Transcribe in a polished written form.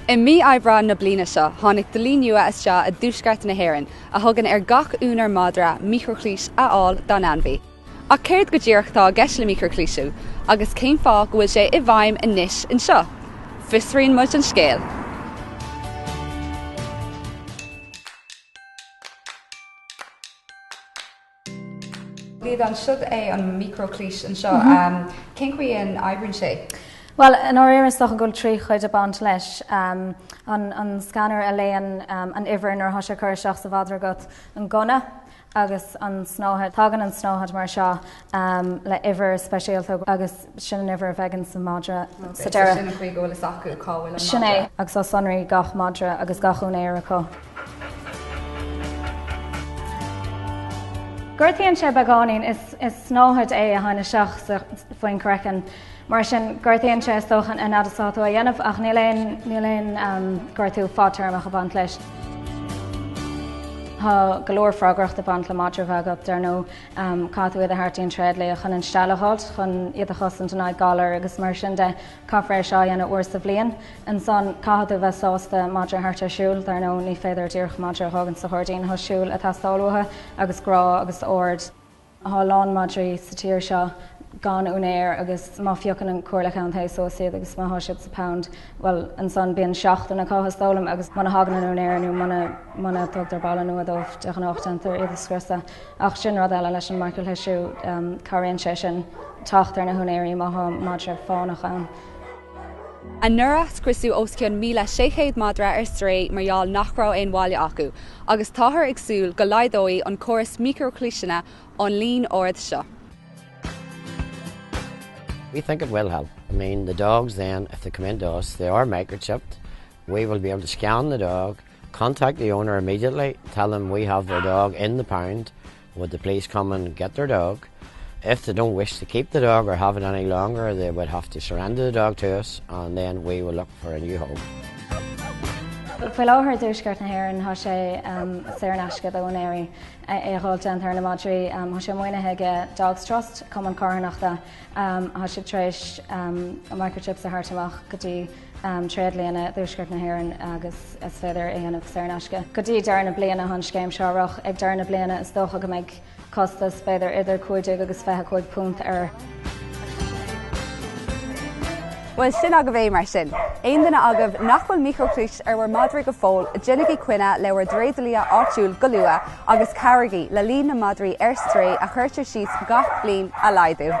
I mí eibhre na bliana seo, tháinig do líon nua is seo a dúsgart na hÉireann a thugann ar gach únar madra microclís a fháil don anbhí. Ach céard go ddíochtá gceist le microclísú, agus céim fá go bhfuil sé I bhaim inis in seo. Fiosraíonn muid an scéal. Líad an siúd é an microclís in seo, cén chuaon aibreann sé? Well, an áireann stocha go trí chuid a bant leis an scanner a léon an ihreann ar thoise chuir seach sa bhadra got an gona agus an snóhead, tagan an snóhead mar seo le ihreann speisialta agus sin an ihreann bhegan sa madra sa deire. Sin chuig go bhfuil is acu cáhfuil an Sin é, agus á sonraí gach madra agus gachún éire có. Gortaíonn sé beáín is snóhead é a tháina seach sa faoin crechan. Mar sin gortaíonn sé stochan in adasáú a dhéanamh ach níléon gortú fátarm a chabant leis. Tá golóir frágracht a bant le madra bhagad dar nó catú a hartaíonn tréad le chun an stelaáid chun iad a chosint an áid galar agus mar sin de caffréir seo dhéanana uair sa bblion. An son catú bheith sásta madra harta siúil dar nó ní féidir dúrch madra thugann sa chuirdaín siúil atá stáúthe agus grá agus ord. Tá lán madraí sa tíir seo gan únéir agus má fiochan an cuairlacha an thaid sóisiad agus má thoisiid sa pound. Well, an son bíon seachtain a cáthastálam agus mana hagan an únéir nó mana tugtar balla nua dómh de an 8 iad scrúsa. Ach sin rud eile leis an Michael Heisiú caríonn sé sin taachtar na húnéirí má madra fánach an. An nura scriosú oscion 1,600 madra ar stré margheall nachrá éon bhaile acu, agus táthar ag súil go laiddóí an córas microclíseanna an líon ord seo. We think it will help. I mean, the dogs then, if they come into us, they are microchipped. We will be able to scan the dog, contact the owner immediately, tell them we have their dog in the pound, would the police come and get their dog. If they don't wish to keep the dog or have it any longer, they would have to surrender the dog to us, and then we will look for a new home. Fuil áthar dúsgart na hÉireann tá sé sé an eisce do éirí éáilte an na madra tá sé muoinethe ige Dogs Trust cum an carnachta tá sé tréis microchips a hartamach go dtí tréad líana dúsgart na hÉireann agus is féidir éanamh sé an eisce. Go dtí dearna bliana an scéim seoach ag dearna bliana is dócha go méid costas féidir idir 50 agus 25 punt ar. Well, sin agah bhéh mar sin. Aon duine agah nachfuil microclís ar bhar madra go fóil a déanaí cuine le bhar dréadalaí áitiúil go luath agus caragaí le líon na madraí ar stré a chuirtear síos gach bliain a laidiú.